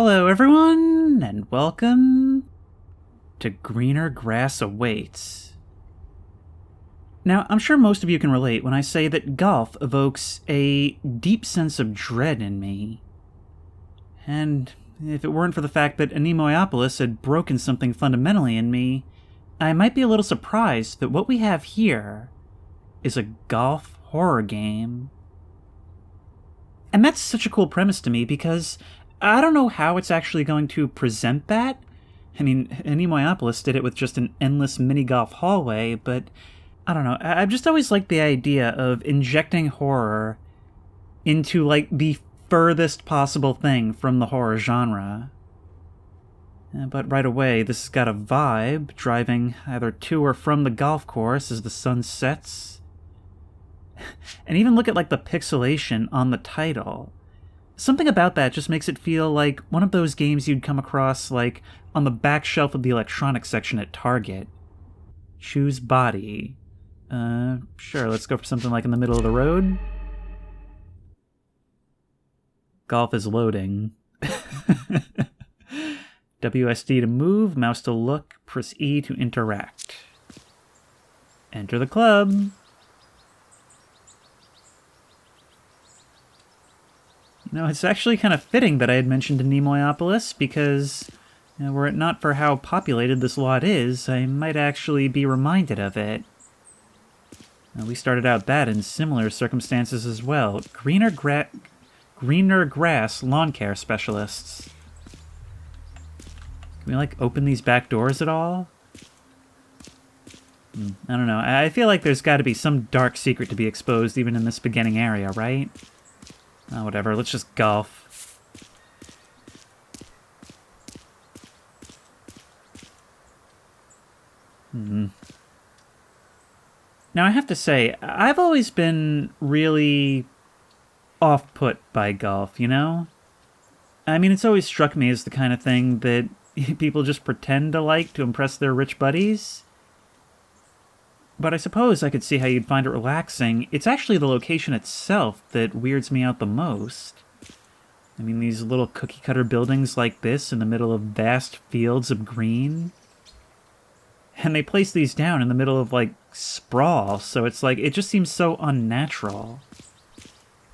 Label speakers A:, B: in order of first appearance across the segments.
A: Hello everyone, and welcome to Greener Grass Awaits. Now, I'm sure most of you can relate when I say that golf evokes a deep sense of dread in me. And if it weren't for the fact that Anemoiopolis had broken something fundamentally in me, I might be a little surprised that what we have here is a golf horror game. And that's such a cool premise to me because I don't know how it's actually going to present that. I mean, Anemoiopolis did it with just an endless mini-golf hallway, but I don't know. I've just always liked the idea of injecting horror into, like, the furthest possible thing from the horror genre. But right away, this has got a vibe, driving either to or from the golf course as the sun sets. And even look at, like, the pixelation on the title. Something about that just makes it feel like one of those games you'd come across, like, on the back shelf of the electronics section at Target. Choose body. Sure, let's go for something like in the middle of the road. Golf is loading. WSD to move, mouse to look, press E to interact. Enter the club. You know, it's actually kind of fitting that I had mentioned Anemoiopolis, because were it not for how populated this lot is, I might actually be reminded of it. We started out that in similar circumstances as well. Greener grass lawn care specialists. Can we, like, open these back doors at all? I don't know. I feel like there's got to be some dark secret to be exposed even in this beginning area, right? Oh, whatever, let's just golf. Now, I have to say, I've always been really off-put by golf, you know? I mean, it's always struck me as the kind of thing that people just pretend to like to impress their rich buddies. But I suppose I could see how you'd find it relaxing. It's actually the location itself that weirds me out the most. I mean, these little cookie-cutter buildings like this in the middle of vast fields of green. And they place these down in the middle of, like, sprawl, so it's like, it just seems so unnatural.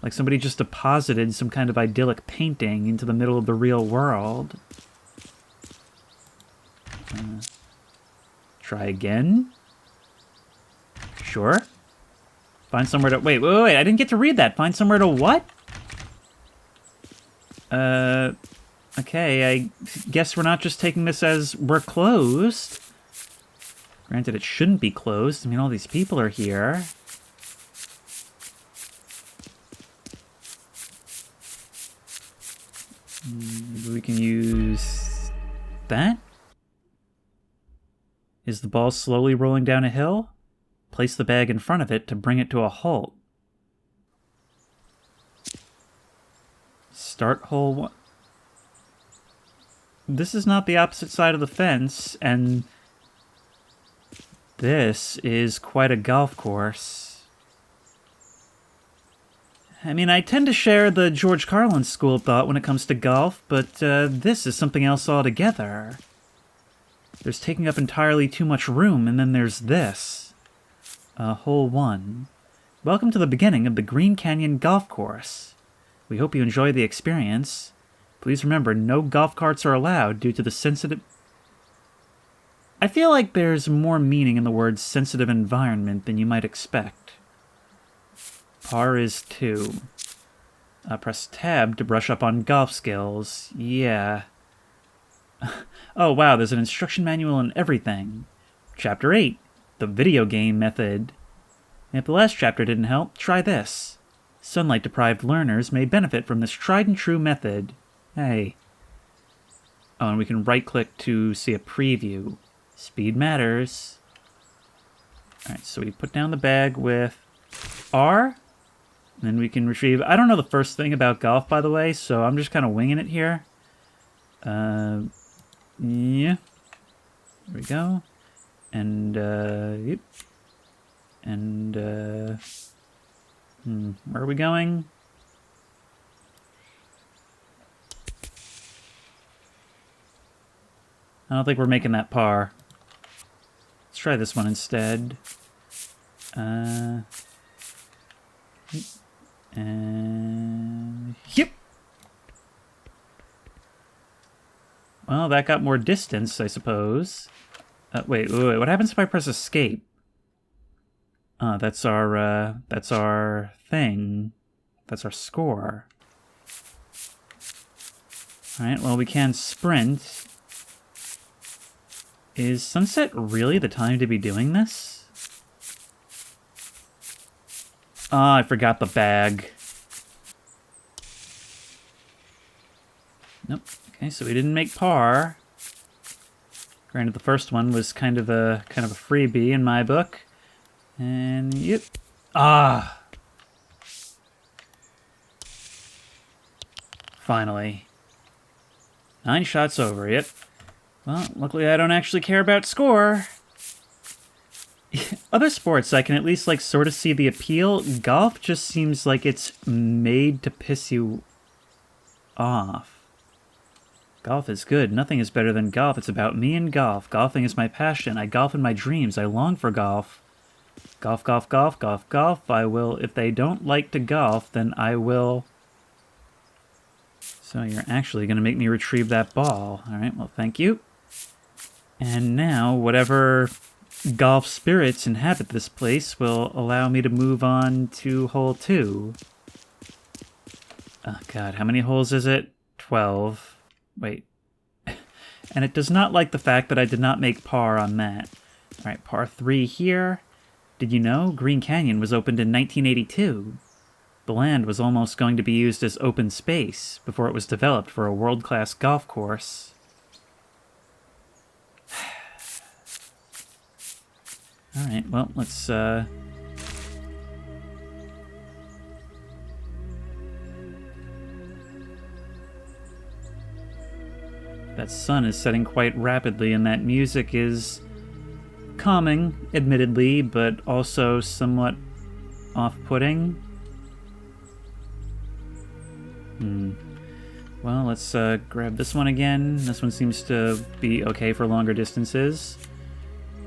A: Like somebody just deposited some kind of idyllic painting into the middle of the real world. Try again? Sure. Find somewhere to... Wait, I didn't get to read that. Find somewhere to what? Okay, I guess we're not just taking this as we're closed. Granted, it shouldn't be closed. I mean, all these people are here. Maybe we can use... that? Is the ball slowly rolling down a hill? Place the bag in front of it to bring it to a halt. Start hole 1. This is not the opposite side of the fence, and this is quite a golf course. I mean, I tend to share the George Carlin school of thought when it comes to golf, but this is something else altogether. There's taking up entirely too much room, and then there's this. Hole 1. Welcome to the beginning of the Green Canyon Golf Course. We hope you enjoy the experience. Please remember, no golf carts are allowed due to the sensitive... I feel like there's more meaning in the word sensitive environment than you might expect. Par is 2. Press tab to brush up on golf skills. Yeah. Oh, wow, there's an instruction manual and everything. Chapter 8. The video game method. If the last chapter didn't help, try this. Sunlight-deprived learners may benefit from this tried-and-true method. Hey. Oh, and we can right-click to see a preview. Speed matters. Alright, so we put down the bag with R. Then we can retrieve... I don't know the first thing about golf, by the way, so I'm just kind of winging it here. Yeah. There we go. And, yep. And, where are we going? I don't think we're making that par. Let's try this one instead. And... Yep! Well, that got more distance, I suppose. Wait, what happens if I press escape? That's our thing. That's our score. Alright, well, we can sprint. Is sunset really the time to be doing this? Ah, I forgot the bag. Nope. Okay, so we didn't make par. Granted, the first one was kind of a freebie in my book. And yep. Ah. Finally. 9 shots over, yep. Well, luckily I don't actually care about score. Other sports, I can at least, like, sort of see the appeal. Golf just seems like it's made to piss you off. Golf is good. Nothing is better than golf. It's about me and golf. Golfing is my passion. I golf in my dreams. I long for golf. Golf, golf, golf, golf, golf. I will, if they don't like to golf, then I will... So you're actually going to make me retrieve that ball. All right, well, thank you. And now, whatever golf spirits inhabit this place will allow me to move on to hole 2. Oh, God, how many holes is it? 12. Wait. And it does not like the fact that I did not make par on that. All right, par 3 here. Did you know Green Canyon was opened in 1982? The land was almost going to be used as open space before it was developed for a world-class golf course. All right, well, let's... That sun is setting quite rapidly, and that music is calming, admittedly, but also somewhat off-putting. Well, let's grab this one again. This one seems to be okay for longer distances.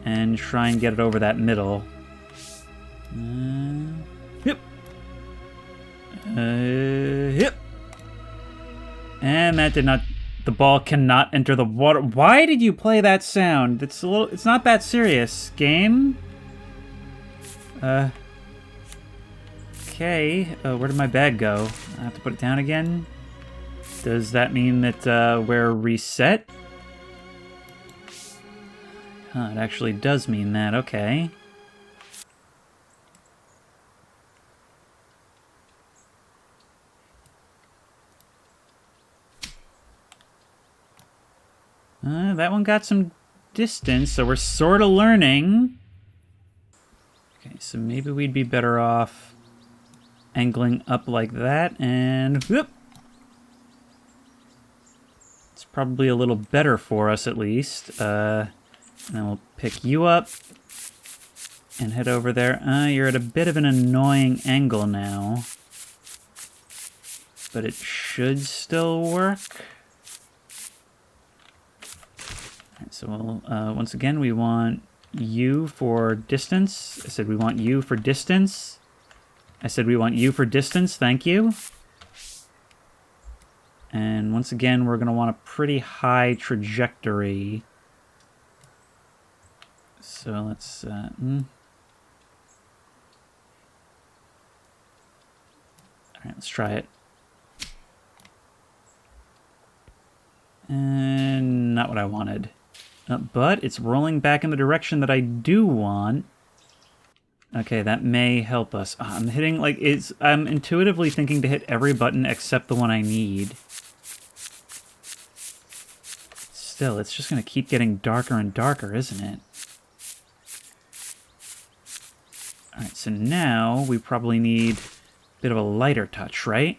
A: And try and get it over that middle. Yep. Yep. And that did not... The ball cannot enter the water. Why did you play that sound? It's a little... It's not that serious, game. Okay. Where did my bag go? I have to put it down again. Does that mean that we're reset? Huh, it actually does mean that. Okay. That one got some distance, so we're sort of learning. Okay, so maybe we'd be better off angling up like that, and whoop! It's probably a little better for us, at least. And then we'll pick you up and head over there. You're at a bit of an annoying angle now, but it should still work. So we'll, once again, we want you for distance. I said we want you for distance. I said we want you for distance. Thank you. And once again, we're going to want a pretty high trajectory. So let's... All right, let's try it. And not what I wanted. But it's rolling back in the direction that I do want. Okay, that may help us. I'm hitting, like, I'm intuitively thinking to hit every button except the one I need. Still, it's just going to keep getting darker and darker, isn't it? Alright, so now we probably need a bit of a lighter touch, right?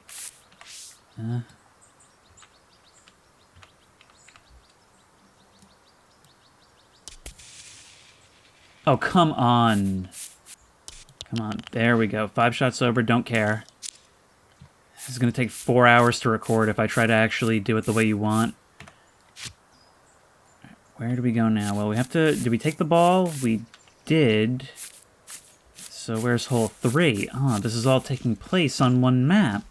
A: Oh, come on. Come on. There we go. 5 shots over. Don't care. This is going to take 4 hours to record if I try to actually do it the way you want. Where do we go now? Well, we have to... Did we take the ball? We did. So where's hole 3? Oh, this is all taking place on one map.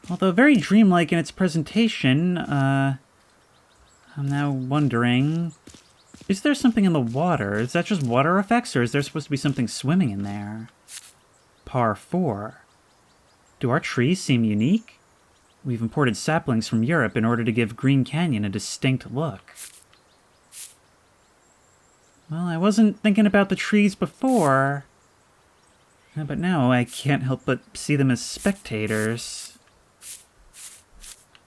A: Although very dreamlike in its presentation, I'm now wondering... Is there something in the water? Is that just water effects, or is there supposed to be something swimming in there? Par 4. Do our trees seem unique? We've imported saplings from Europe in order to give Green Canyon a distinct look. Well, I wasn't thinking about the trees before, but now I can't help but see them as spectators.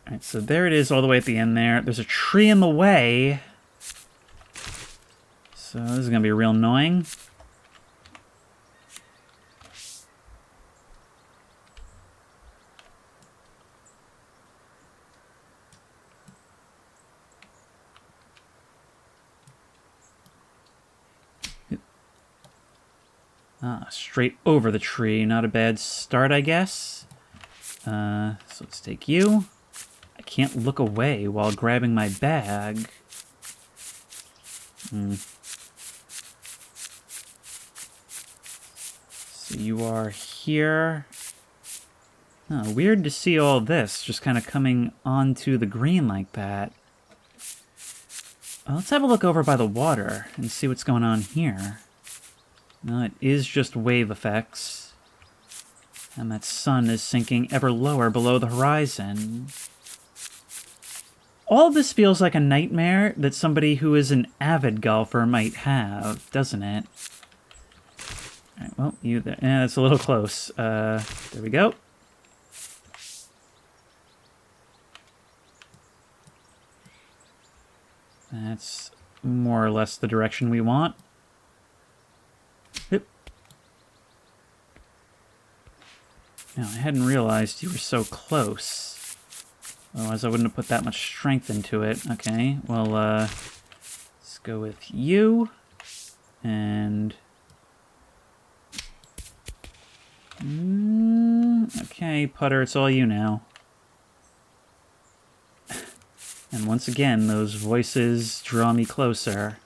A: Alright, so there it is all the way at the end there. There's a tree in the way. So this is going to be real annoying. Ah, straight over the tree. Not a bad start, I guess. So let's take you. I can't look away while grabbing my bag. So you are here. Oh, weird to see all this just kind of coming onto the green like that. Well, let's have a look over by the water and see what's going on here. No, it is just wave effects. And that sun is sinking ever lower below the horizon. All of this feels like a nightmare that somebody who is an avid golfer might have, doesn't it? Alright, well, you there. Yeah, that's a little close. There we go. That's more or less the direction we want. Yep. Now, I hadn't realized you were so close. Otherwise, I wouldn't have put that much strength into it. Okay, well, let's go with you. And... okay, putter, it's all you now. And once again, those voices draw me closer.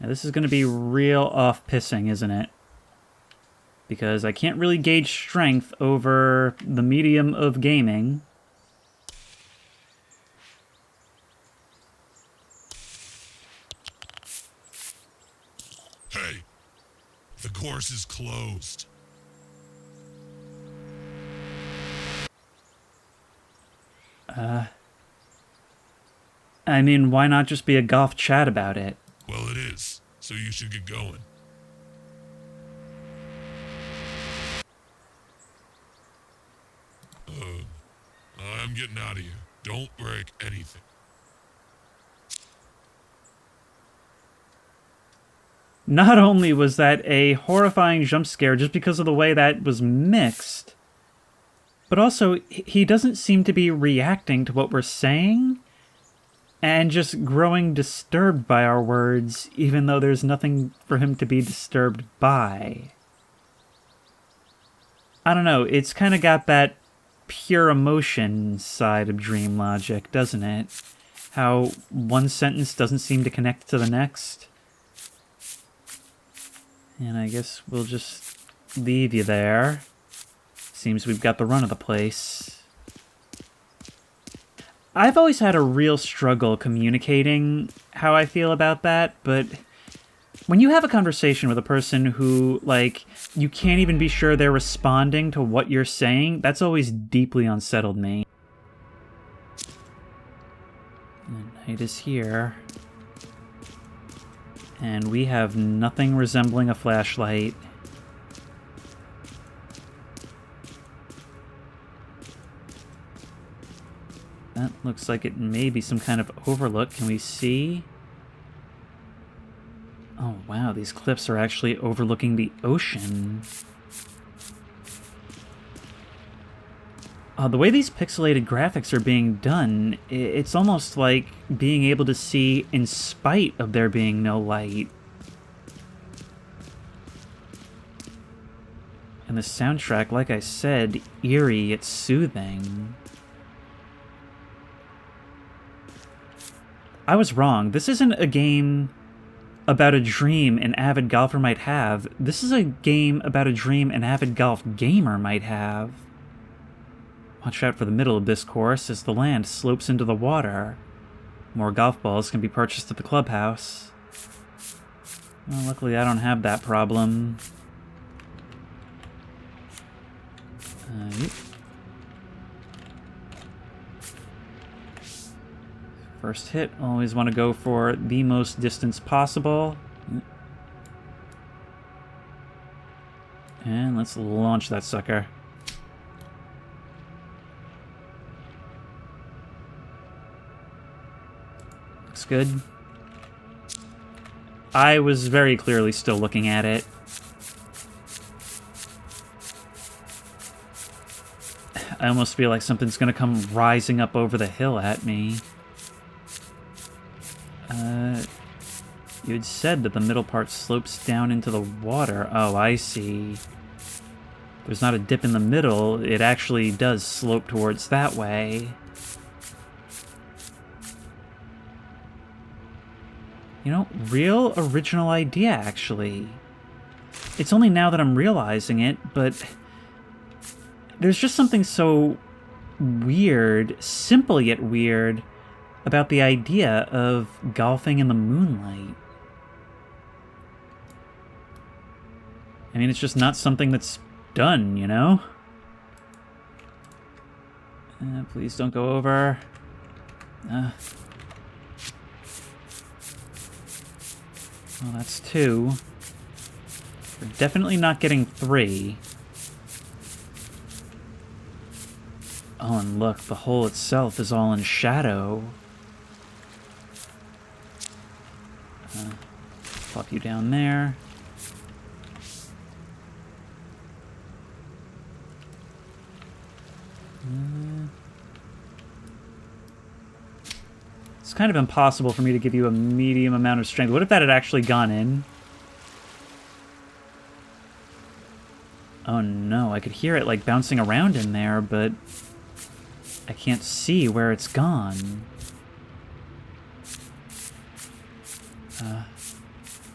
A: Now, this is going to be real off-pissing, isn't it? Because I can't really gauge strength over the medium of gaming.
B: Hey, the course is closed.
A: I mean, why not just be a golf chat about it?
B: Well, it is, so you should get going. I'm getting out of here. Don't break anything.
A: Not only was that a horrifying jump scare just because of the way that was mixed, but also he doesn't seem to be reacting to what we're saying and just growing disturbed by our words, even though there's nothing for him to be disturbed by. I don't know, it's kind of got that pure emotion side of dream logic, doesn't it? How one sentence doesn't seem to connect to the next. And I guess we'll just leave you there. Seems we've got the run of the place. I've always had a real struggle communicating how I feel about that, but when you have a conversation with a person who, like, you can't even be sure they're responding to what you're saying, that's always deeply unsettled me. The night is here. And we have nothing resembling a flashlight. That looks like it may be some kind of overlook. Can we see? Oh wow, these cliffs are actually overlooking the ocean. The way these pixelated graphics are being done, it's almost like being able to see in spite of there being no light. And the soundtrack, like I said, eerie, it's soothing. I was wrong. This isn't a game about a dream an avid golfer might have. This is a game about a dream an avid golf gamer might have. Watch out for the middle of this course as the land slopes into the water. More golf balls can be purchased at the clubhouse. Well, luckily I don't have that problem. First hit, always want to go for the most distance possible. And let's launch that sucker. Looks good. I was very clearly still looking at it. I almost feel like something's gonna come rising up over the hill at me. You had said that the middle part slopes down into the water. Oh, I see. There's not a dip in the middle. It actually does slope towards that way. You know, real original idea, actually. It's only now that I'm realizing it, but there's just something so weird, simple yet weird, about the idea of golfing in the moonlight. I mean, it's just not something that's done, you know? Please don't go over. Well, that's 2. We're definitely not getting 3. Oh, and look, the hole itself is all in shadow. Plop you down there. It's kind of impossible for me to give you a medium amount of strength. What if that had actually gone in? Oh no, I could hear it like bouncing around in there, but I can't see where it's gone.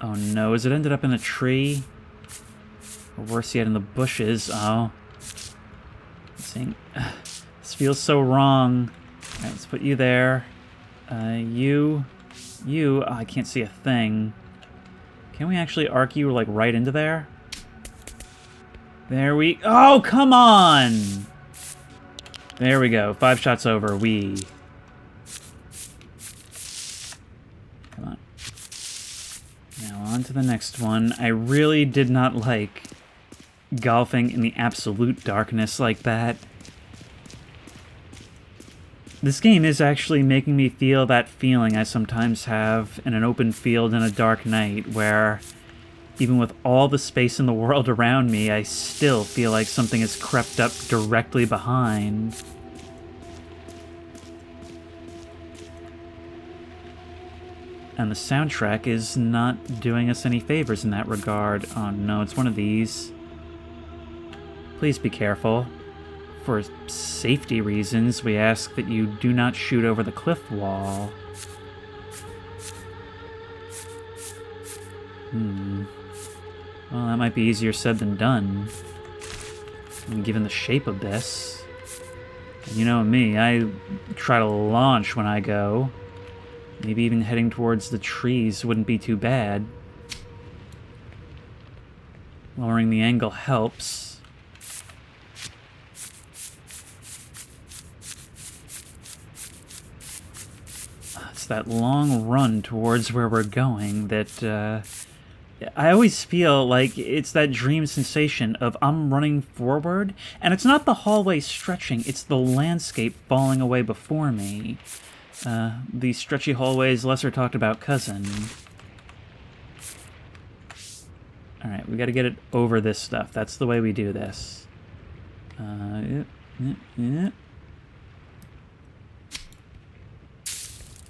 A: Oh no, has it ended up in a tree? Or worse yet, in the bushes? Oh. This feels so wrong. Alright, let's put you there. You... Oh, I can't see a thing. Can we actually arc you, like, right into there? There we... Oh, come on! There we go. 5 shots over. Come on. Now on to the next one. I really did not like golfing in the absolute darkness like that. This game is actually making me feel that feeling I sometimes have in an open field in a dark night, where even with all the space in the world around me, I still feel like something has crept up directly behind. And the soundtrack is not doing us any favors in that regard. Oh no, it's one of these. Please be careful. For safety reasons, we ask that you do not shoot over the cliff wall. Well, that might be easier said than done, given the shape of this. And you know me, I try to launch when I go. Maybe even heading towards the trees wouldn't be too bad. Lowering the angle helps. It's that long run towards where we're going that I always feel like it's that dream sensation of I'm running forward, and it's not the hallway stretching, it's the landscape falling away before me. The stretchy hallway's lesser talked about cousin. Alright, we gotta get it over this stuff. That's the way we do this. Yeah.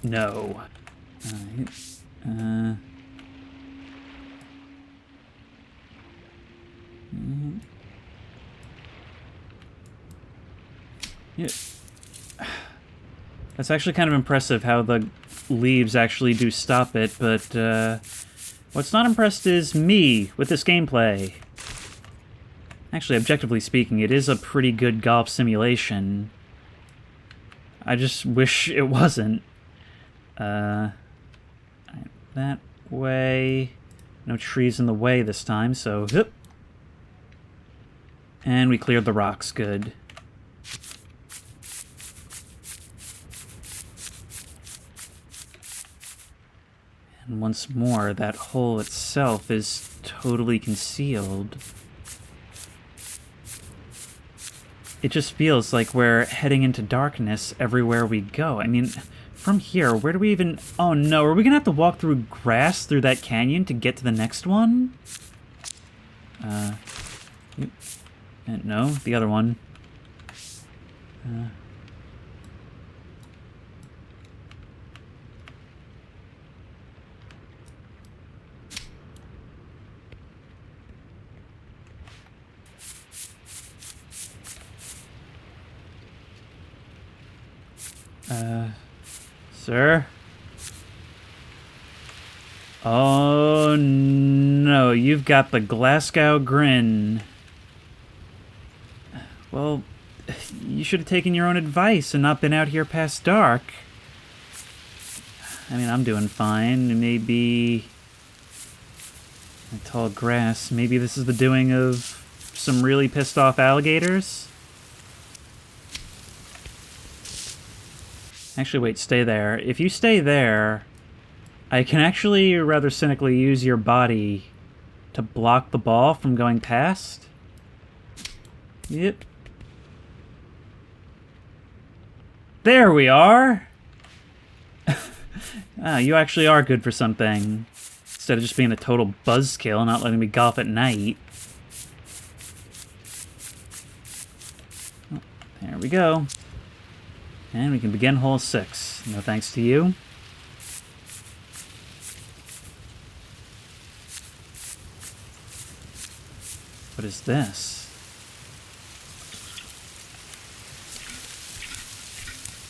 A: No. Yeah. That's actually kind of impressive how the leaves actually do stop it, but what's not impressed is me with this gameplay. Actually, objectively speaking, it is a pretty good golf simulation. I just wish it wasn't. That way. No trees in the way this time, so hip. And we cleared the rocks, good. And once more, that hole itself is totally concealed. It just feels like we're heading into darkness everywhere we go. I mean, from here, where do we even... Oh no, are we gonna have to walk through grass through that canyon to get to the next one? No, the other one. Sir? Oh no, you've got the Glasgow grin. Well, you should have taken your own advice and not been out here past dark. I mean, I'm doing fine. Maybe... tall grass. Maybe this is the doing of some really pissed off alligators? Actually, wait, stay there. If you stay there, I can actually rather cynically use your body to block the ball from going past. Yep. There we are! Ah, you actually are good for something. Instead of just being a total buzzkill and not letting me golf at night. Oh, there we go. And we can begin hole 6. No thanks to you. What is this?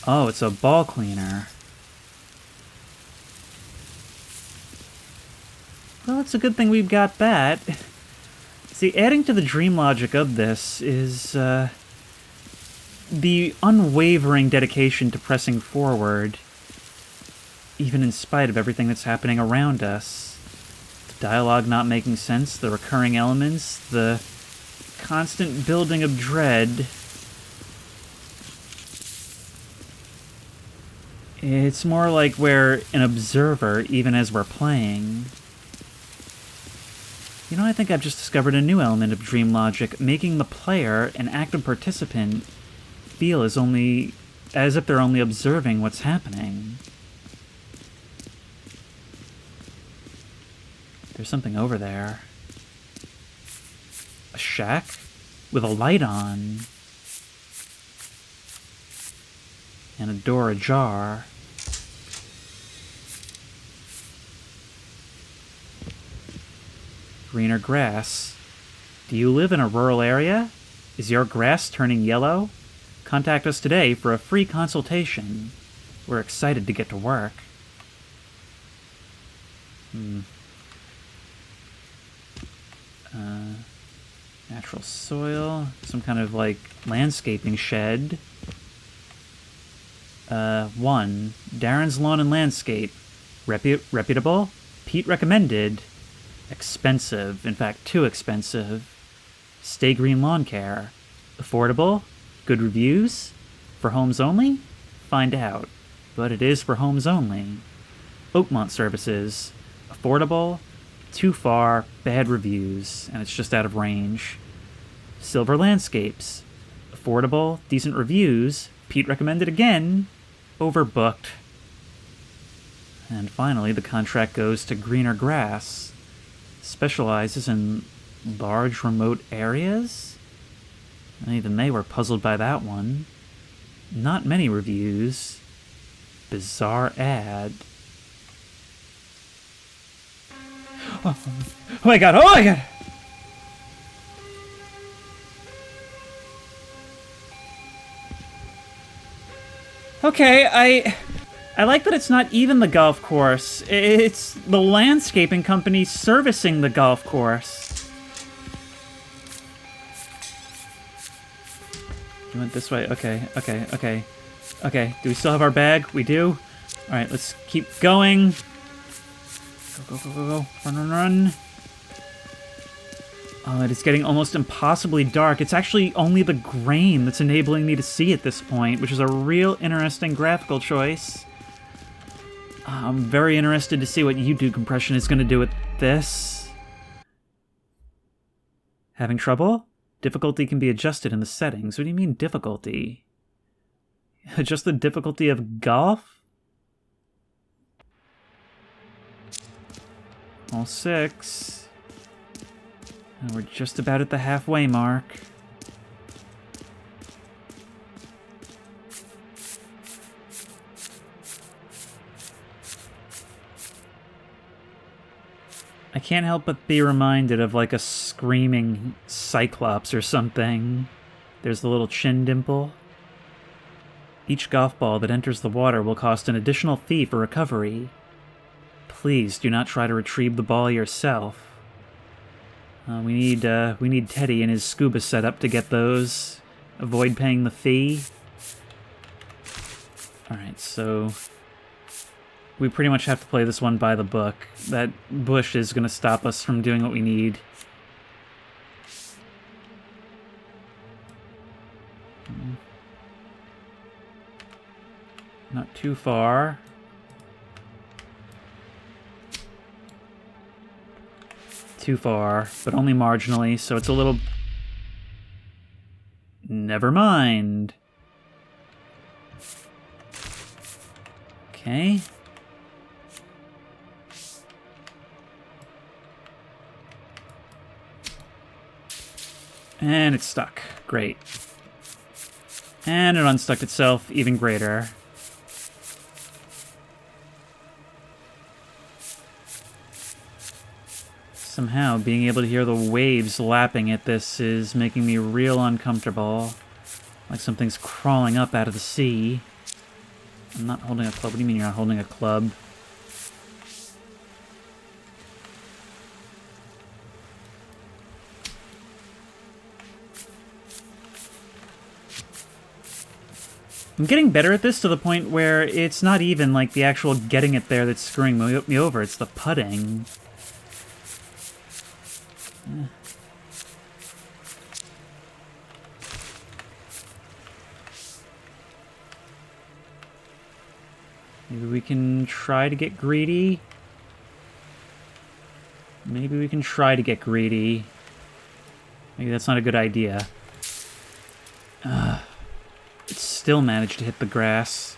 A: Oh, it's a ball cleaner. Well, it's a good thing we've got that. See, adding to the dream logic of this is, the unwavering dedication to pressing forward, even in spite of everything that's happening around us. The dialogue not making sense, the recurring elements, the constant building of dread. It's more like we're an observer even as we're playing. You know, I think I've just discovered a new element of dream logic, making the player, an active participant, feel as if they're only observing what's happening. There's something over there. A shack with a light on. And a door ajar. Greener grass. Do you live in a rural area? Is your grass turning yellow? Contact us today for a free consultation. We're excited to get to work. Natural soil. Some kind of, like, landscaping shed. 1. Darren's Lawn and Landscape. Reputable. Pete recommended. Expensive. In fact, too expensive. Stay Green Lawn Care. Affordable. Good reviews? For homes only? Find out. But it is for homes only. Oakmont Services. Affordable. Too far. Bad reviews. And it's just out of range. Silver Landscapes. Affordable. Decent reviews. Pete recommended again. Overbooked. And finally, the contract goes to Greener Grass. Specializes in large remote areas? Even they were puzzled by that one. Not many reviews. Bizarre ad. Oh my god, oh my god! Okay, I like that it's not even the golf course. It's the landscaping company servicing the golf course. You went this way. Okay, okay, okay. Okay, do we still have our bag? We do? Alright, let's keep going. Go, go, go, go, go. Run, run, run. Oh, it is getting almost impossibly dark. It's actually only the grain that's enabling me to see at this point, which is a real interesting graphical choice. I'm very interested to see what YouTube compression is going to do with this. Having trouble? Difficulty can be adjusted in the settings. What do you mean, difficulty? Adjust the difficulty of golf? All 6. And we're just about at the halfway mark. I can't help but be reminded of like a screaming cyclops or something. There's the little chin dimple. Each golf ball that enters the water will cost an additional fee for recovery. Please do not try to retrieve the ball yourself. We need Teddy and his scuba setup to get those. Avoid paying the fee. Alright, so we pretty much have to play this one by the book. That bush is going to stop us from doing what we need. Not too far. Too far, but only marginally, so it's a little... Never mind. Okay. And it's stuck. Great. And it unstuck itself, even greater. Somehow, being able to hear the waves lapping at this is making me real uncomfortable. Like something's crawling up out of the sea. I'm not holding a club. What do you mean you're not holding a club? I'm getting better at this to the point where it's not even like the actual getting it there that's screwing me over. It's the putting. Maybe we can try to get greedy. Maybe we can try to get greedy. Maybe that's not a good idea. It still managed to hit the grass.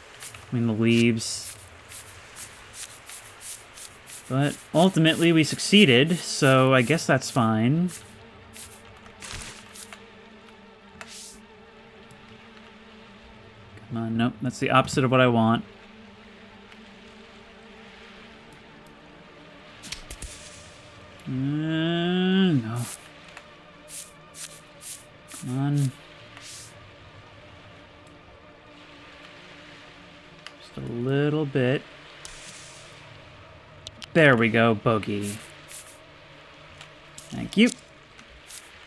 A: I mean, the leaves. But ultimately we succeeded, so I guess that's fine. Come on, nope, that's the opposite of what I want. No. Come on. Just a little bit. There we go, bogey. Thank you.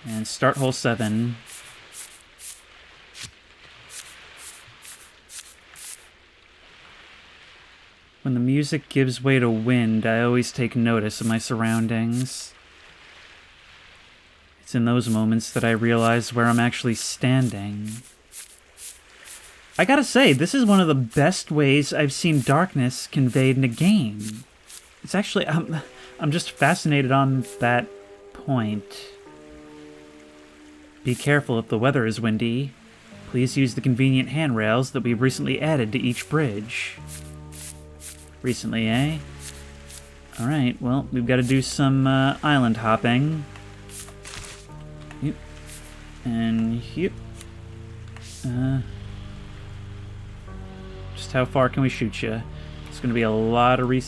A: And start hole 7. When the music gives way to wind, I always take notice of my surroundings. It's in those moments that I realize where I'm actually standing. I gotta say, this is one of the best ways I've seen darkness conveyed in a game. It's actually, I'm just fascinated on that point. Be careful if the weather is windy. Please use the convenient handrails that we've recently added to each bridge. Recently, eh? Alright, well, we've got to do some island hopping. Yep. And yep. Just how far can we shoot you? It's going to be a lot of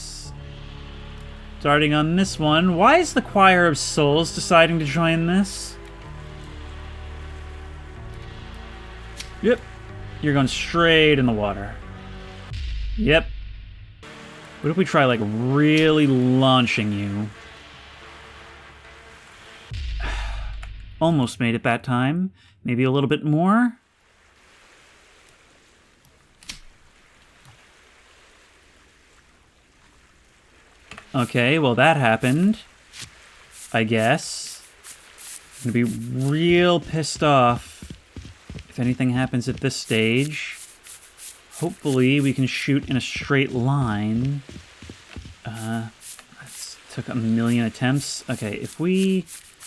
A: starting on this one. Why is the Choir of Souls deciding to join this? Yep. You're going straight in the water. Yep. What if we try, like, really launching you? Almost made it that time. Maybe a little bit more? Okay, well that happened. I guess. I'm gonna be real pissed off if anything happens at this stage. Hopefully we can shoot in a straight line. That took a million attempts. Okay, if we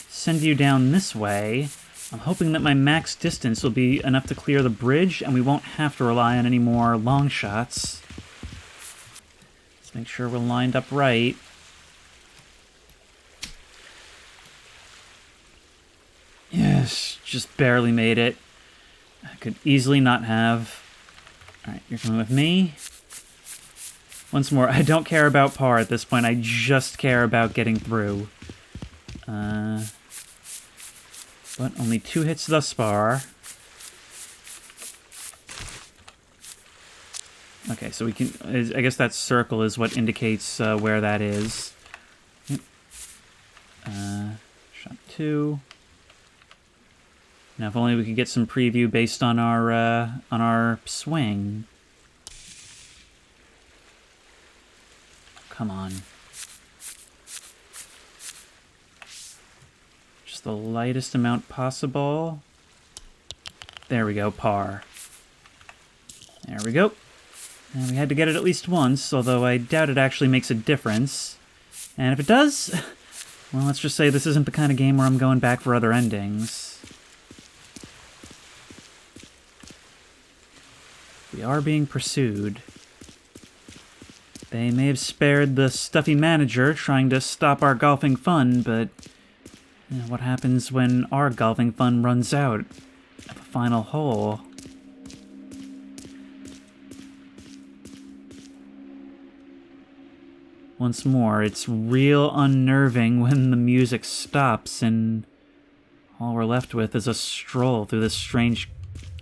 A: send you down this way, I'm hoping that my max distance will be enough to clear the bridge and we won't have to rely on any more long shots. Let's make sure we're lined up right. Yes, just barely made it. I could easily not have. Alright, you're coming with me. Once more, I don't care about par at this point, I just care about getting through. But only 2 hits thus far. Okay, so we can... I guess that circle is what indicates where that is. Shot 2. Now, if only we could get some preview based on our swing. Come on. Just the lightest amount possible. There we go, par. There we go. And we had to get it at least once, although I doubt it actually makes a difference. And if it does, well, let's just say this isn't the kind of game where I'm going back for other endings. We are being pursued. They may have spared the stuffy manager trying to stop our golfing fun, but you know, what happens when our golfing fun runs out at the final hole? Once more, it's real unnerving when the music stops and all we're left with is a stroll through this strange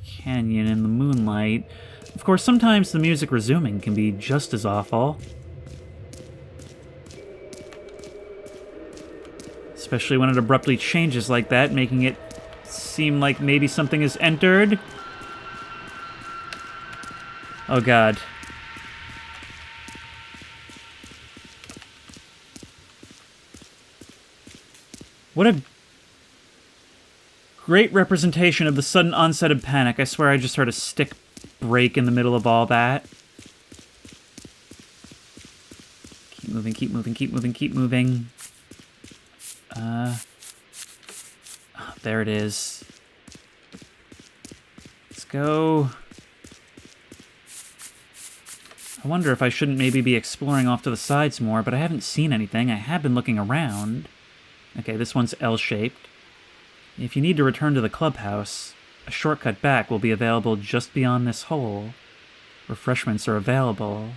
A: canyon in the moonlight. Of course, sometimes the music resuming can be just as awful. Especially when it abruptly changes like that, making it seem like maybe something has entered. Oh god. What a great representation of the sudden onset of panic. I swear I just heard a stick break in the middle of all that. Keep moving, keep moving, keep moving, keep moving. Oh, there it is. Let's go. I wonder if I shouldn't maybe be exploring off to the sides more, but I haven't seen anything. I have been looking around. Okay, this one's L-shaped. If you need to return to the clubhouse, a shortcut back will be available just beyond this hole. Refreshments are available.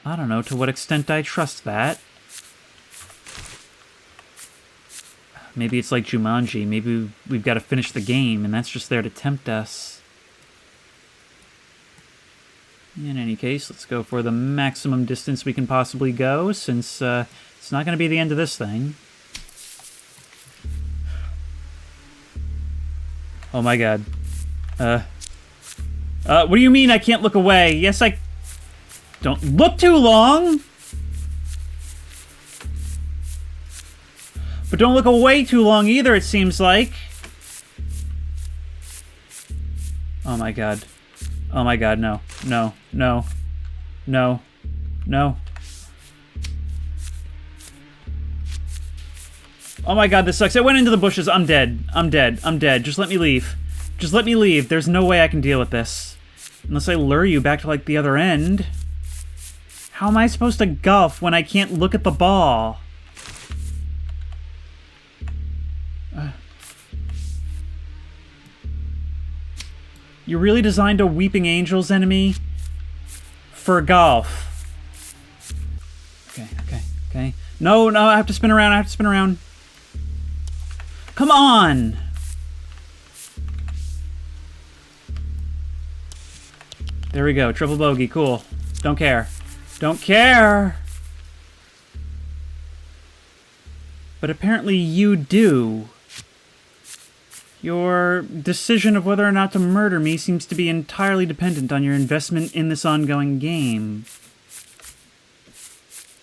A: I don't know to what extent I trust that. Maybe it's like Jumanji. Maybe we've got to finish the game, and that's just there to tempt us. In any case, let's go for the maximum distance we can possibly go, since it's not going to be the end of this thing. Oh my god. What do you mean I can't look away? Yes, I... Don't look too long! But don't look away too long either, it seems like. Oh my god. Oh my god, no. No. No. No. No. Oh my god, this sucks. I went into the bushes. I'm dead. I'm dead. I'm dead. Just let me leave. Just let me leave. There's no way I can deal with this. Unless I lure you back to, like, the other end. How am I supposed to golf when I can't look at the ball? You really designed a Weeping Angels enemy for golf. Okay, okay, okay. No, no, I have to spin around. I have to spin around. Come on! There we go. Triple bogey. Cool. Don't care. Don't care! But apparently you do. Your decision of whether or not to murder me seems to be entirely dependent on your investment in this ongoing game.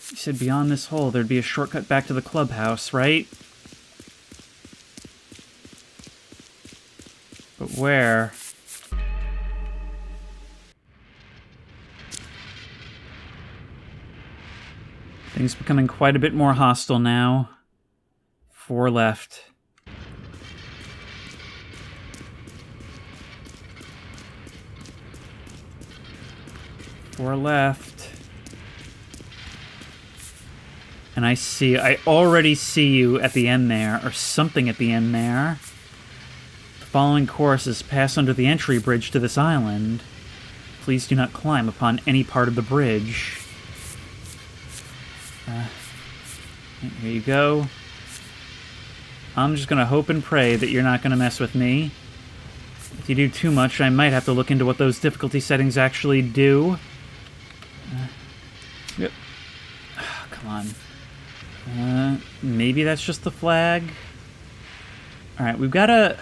A: You said beyond this hole there'd be a shortcut back to the clubhouse, right? But where? Things becoming quite a bit more hostile now. 4 left. Four left. And I already see you at the end there, or something at the end there. The following courses pass under the entry bridge to this island. Please do not climb upon any part of the bridge. Here you go. I'm just gonna hope and pray that you're not gonna mess with me. If you do too much, I might have to look into what those difficulty settings actually do. Yep. Oh, come on. Maybe that's just the flag. Alright, we've gotta...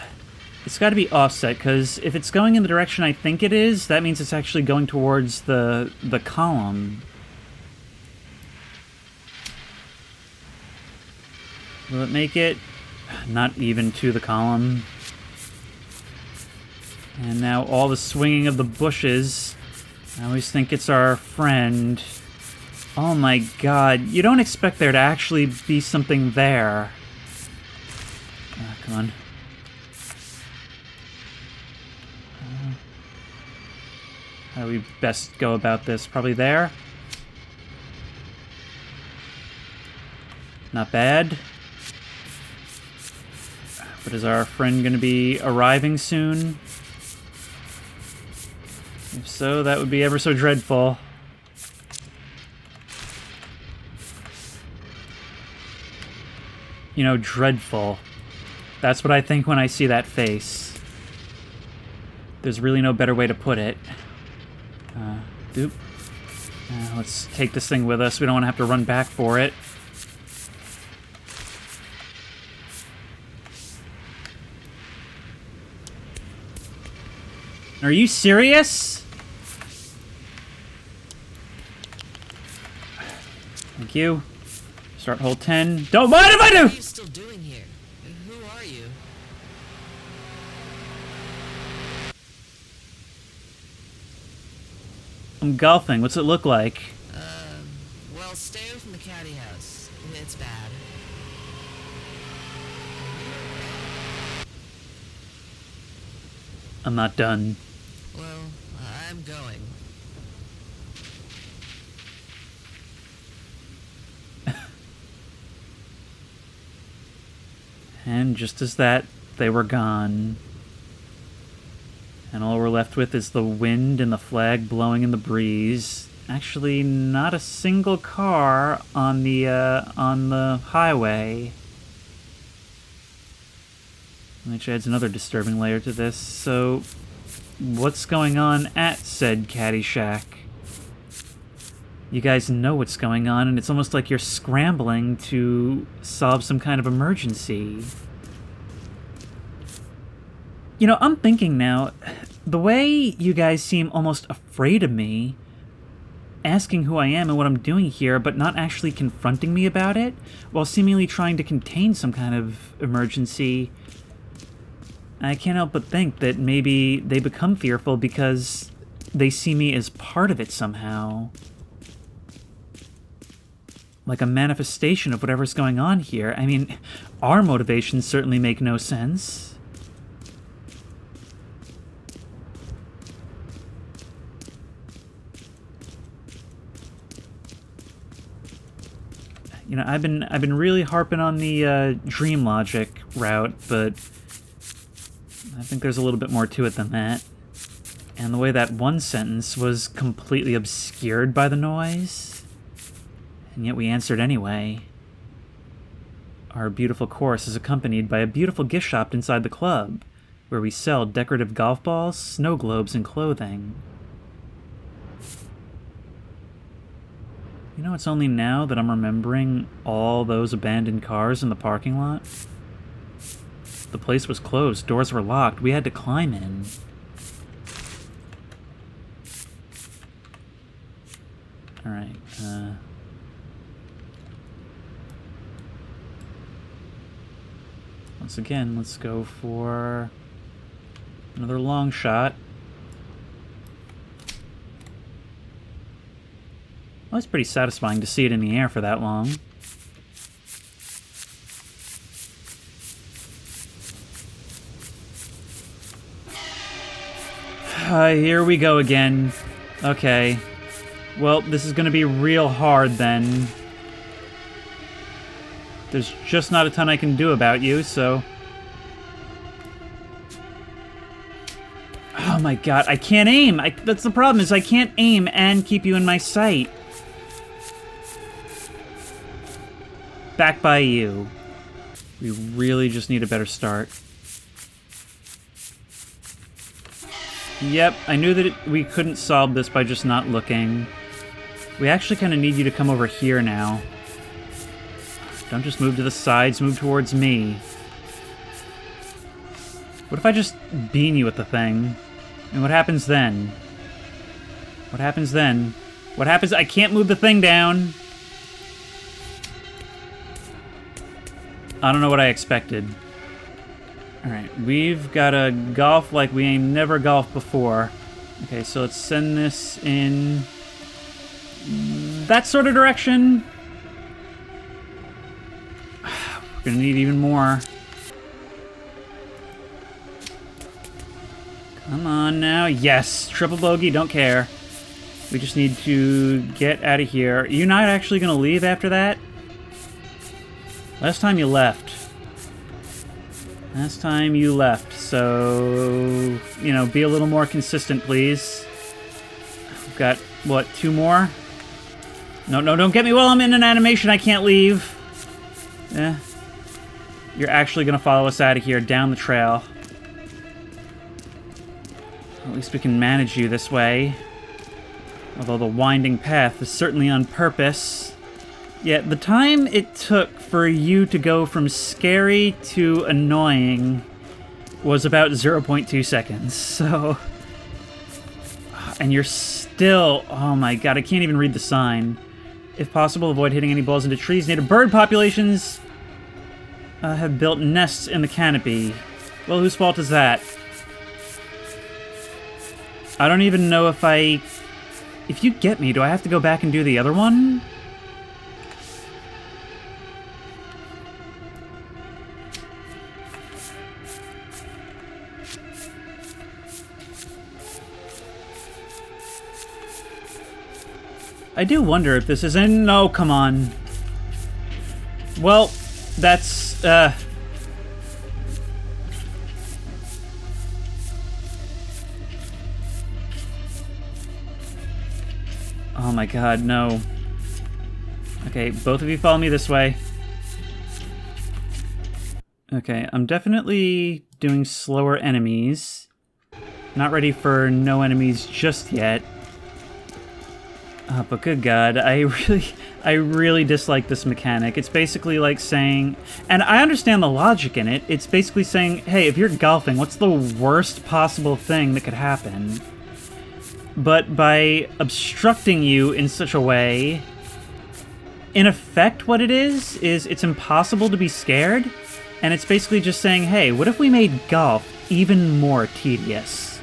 A: It's gotta be offset, because if it's going in the direction I think it is, that means it's actually going towards the column. Will it make it? Not even to the column. And now all the swinging of the bushes. I always think it's our friend. Oh my god, you don't expect there to actually be something there. Come on. How do we best go about this? Probably there? Not bad. But is our friend going to be arriving soon? If so, that would be ever so dreadful. You know, dreadful. That's what I think when I see that face. There's really no better way to put it. Doop. Let's take this thing with us. We don't want to have to run back for it. Are you serious? Thank you. Start hole 10. Don't mind if I do!
C: What are you still doing here? Who are you?
A: I'm golfing. What's it look like?
C: Well, stay away from the caddy house. It's bad.
A: I'm not done.
C: Well, I'm going.
A: And just as that, they were gone. And all we're left with is the wind and the flag blowing in the breeze. Actually, not a single car on the highway. Which adds another disturbing layer to this. So, what's going on at said caddy shack? You guys know what's going on, and it's almost like you're scrambling to solve some kind of emergency. You know, I'm thinking now, the way you guys seem almost afraid of me, asking who I am and what I'm doing here, but not actually confronting me about it, while seemingly trying to contain some kind of emergency, I can't help but think that maybe they become fearful because they see me as part of it somehow. Like a manifestation of whatever's going on here. I mean, our motivations certainly make no sense. You know, I've been really harping on the dream logic route, but I think there's a little bit more to it than that. And the way that one sentence was completely obscured by the noise, and yet we answered anyway. Our beautiful course is accompanied by a beautiful gift shop inside the club, where we sell decorative golf balls, snow globes, and clothing. You know, it's only now that I'm remembering all those abandoned cars in the parking lot. The place was closed, doors were locked, we had to climb in. Alright, once again, let's go for another long shot. Well, it's pretty satisfying to see it in the air for that long. Here we go again. Okay. Well, this is gonna be real hard then. There's just not a ton I can do about you, so... Oh my god, I can't aim! That's the problem, is I can't aim and keep you in my sight. Back by you. We really just need a better start. Yep, I knew that we couldn't solve this by just not looking. We actually kind of need you to come over here now. Don't just move to the sides, move towards me. What if I just beam you with the thing? And what happens then? What happens then? What happens? I can't move the thing down. I don't know what I expected. Alright, we've got to golf like we ain't never golfed before. Okay, so let's send this in that sort of direction. We're gonna need even more. Come on now. Yes, triple bogey, don't care. We just need to get out of here. Are you not actually gonna leave after that? Last time you left. Last time you left, so... You know, be a little more consistent, please. We've got, what, 2 more? No, no, don't get me while I'm in an animation, I can't leave. Yeah. You're actually gonna follow us out of here, down the trail. At least we can manage you this way. Although the winding path is certainly on purpose. Yeah, the time it took for you to go from scary to annoying was about 0.2 seconds, so... And you're still... Oh my god, I can't even read the sign. If possible, avoid hitting any balls into trees. Native bird populations have built nests in the canopy. Well, whose fault is that? I don't even know if I... If you get me, do I have to go back and do the other one? I do wonder if this is in... No, come on. Well, that's, Oh my god, no. Okay, both of you follow me this way. Okay, I'm definitely doing slower enemies. Not ready for no enemies just yet. But good god, I really dislike this mechanic. It's basically like saying, and I understand the logic in it, it's basically saying, hey, if you're golfing, what's the worst possible thing that could happen? But by obstructing you in such a way, in effect what it is it's impossible to be scared, and it's basically just saying, hey, what if we made golf even more tedious?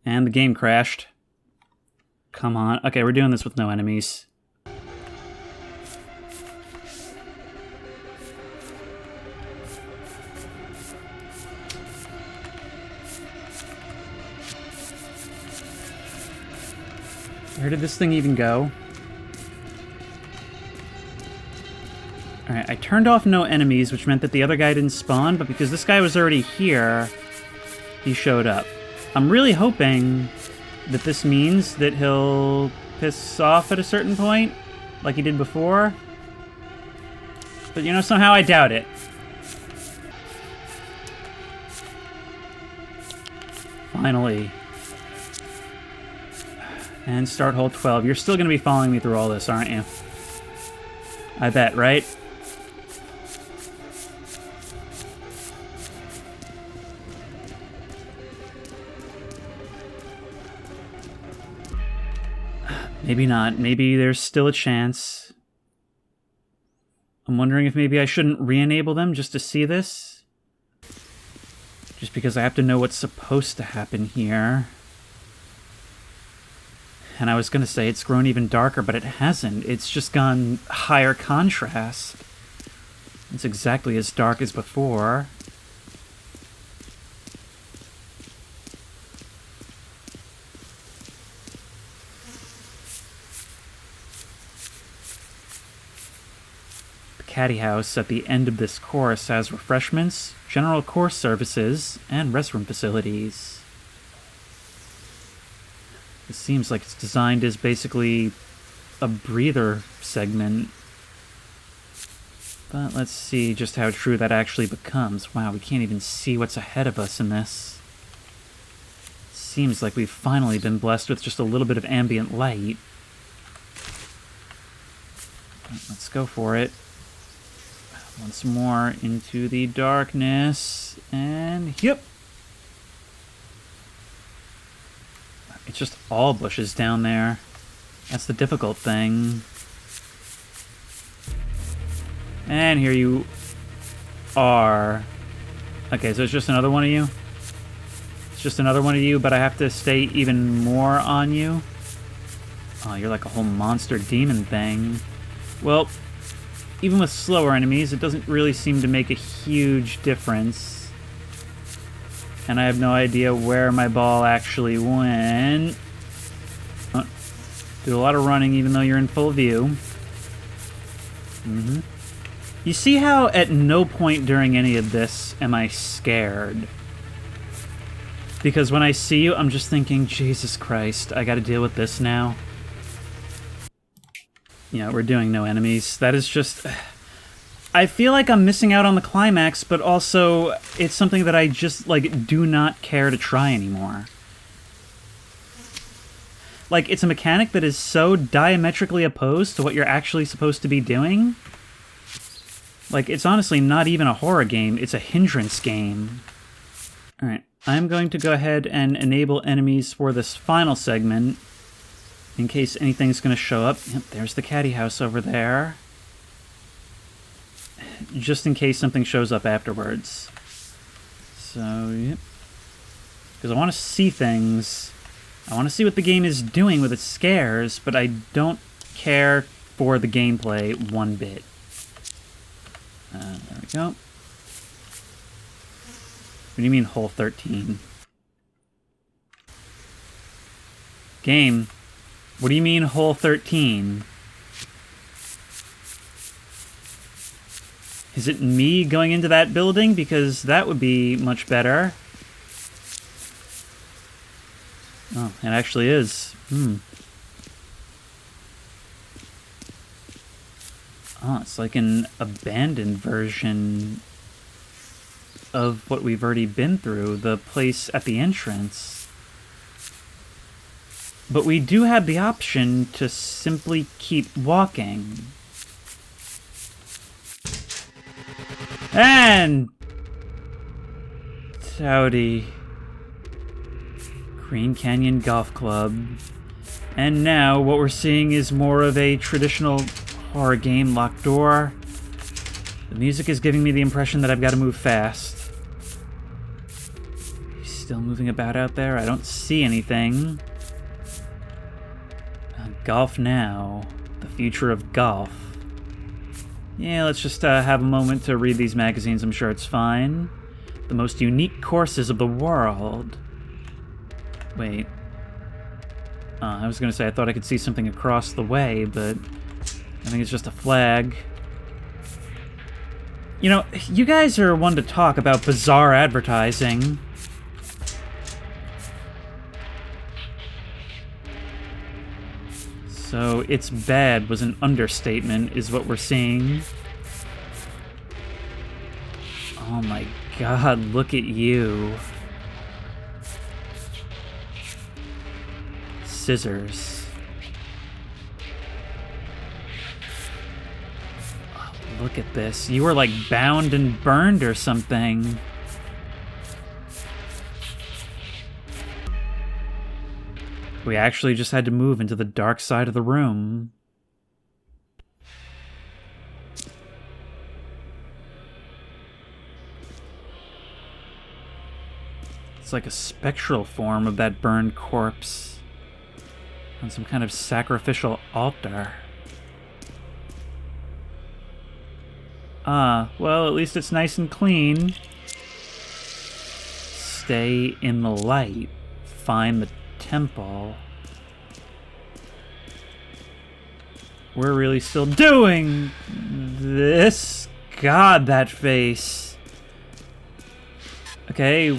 A: And the game crashed. Come on. Okay, we're doing this with no enemies. Where did this thing even go? Alright, I turned off no enemies, which meant that the other guy didn't spawn, but because this guy was already here, he showed up. I'm really hoping that this means that he'll piss off at a certain point, like he did before. But, you know, somehow I doubt it. Finally. And start hole 12. You're still going to be following me through all this, aren't you? I bet, right? Maybe not. Maybe there's still a chance. I'm wondering if maybe I shouldn't re-enable them just to see this. Just because I have to know what's supposed to happen here. And I was going to say it's grown even darker, but it hasn't. It's just gone higher contrast. It's exactly as dark as before. Caddy House at the end of this course has refreshments, general course services, and restroom facilities. It seems like it's designed as basically a breather segment. But let's see just how true that actually becomes. Wow, we can't even see what's ahead of us in this. Seems like we've finally been blessed with just a little bit of ambient light. But let's go for it. Once more into the darkness, and yep. It's just all bushes down there. That's the difficult thing. And here you are. Okay, so it's just another one of you? It's just another one of you, but I have to stay even more on you? Oh, you're like a whole monster demon thing. Well, even with slower enemies, it doesn't really seem to make a huge difference. And I have no idea where my ball actually went. Do a lot of running even though you're in full view. You see how at no point during any of this am I scared? Because when I see you, I'm just thinking, Jesus Christ, I gotta deal with this now. Yeah, we're doing no enemies. That is just... I feel like I'm missing out on the climax, but also it's something that I just, like, do not care to try anymore. Like, it's a mechanic that is so diametrically opposed to what you're actually supposed to be doing. Like, it's honestly not even a horror game, it's a hindrance game. Alright, I'm going to go ahead and enable enemies for this final segment. In case anything's going to show up. Yep, there's the caddy house over there. Just in case something shows up afterwards. So, yep. Because I want to see things. I want to see what the game is doing with its scares, but I don't care for the gameplay one bit. There we go. What do you mean, hole 13? Game. What do you mean, hole 13? Is it me going into that building? Because that would be much better. Oh, it actually is. Oh, it's like an abandoned version of what we've already been through, the place at the entrance. But we do have the option to simply keep walking. And... howdy. Green Canyon Golf Club. And now what we're seeing is more of a traditional horror game, locked door. The music is giving me the impression that I've got to move fast. He's still moving about out there. I don't see anything. Golf now. The future of golf. Yeah, let's just have a moment to read these magazines. I'm sure it's fine. The most unique courses of the world. Wait. I was gonna say I thought I could see something across the way, but I think it's just a flag. You know, you guys are one to talk about bizarre advertising. So, it's bad was an understatement, is what we're seeing. Oh my god, look at you. Scissors. Oh, look at this. You were like bound and burned or something. We actually just had to move into the dark side of the room. It's like a spectral form of that burned corpse on some kind of sacrificial altar. Ah, well, at least it's nice and clean. Stay in the light. Find the temple. We're really still doing this? God, that face. Okay,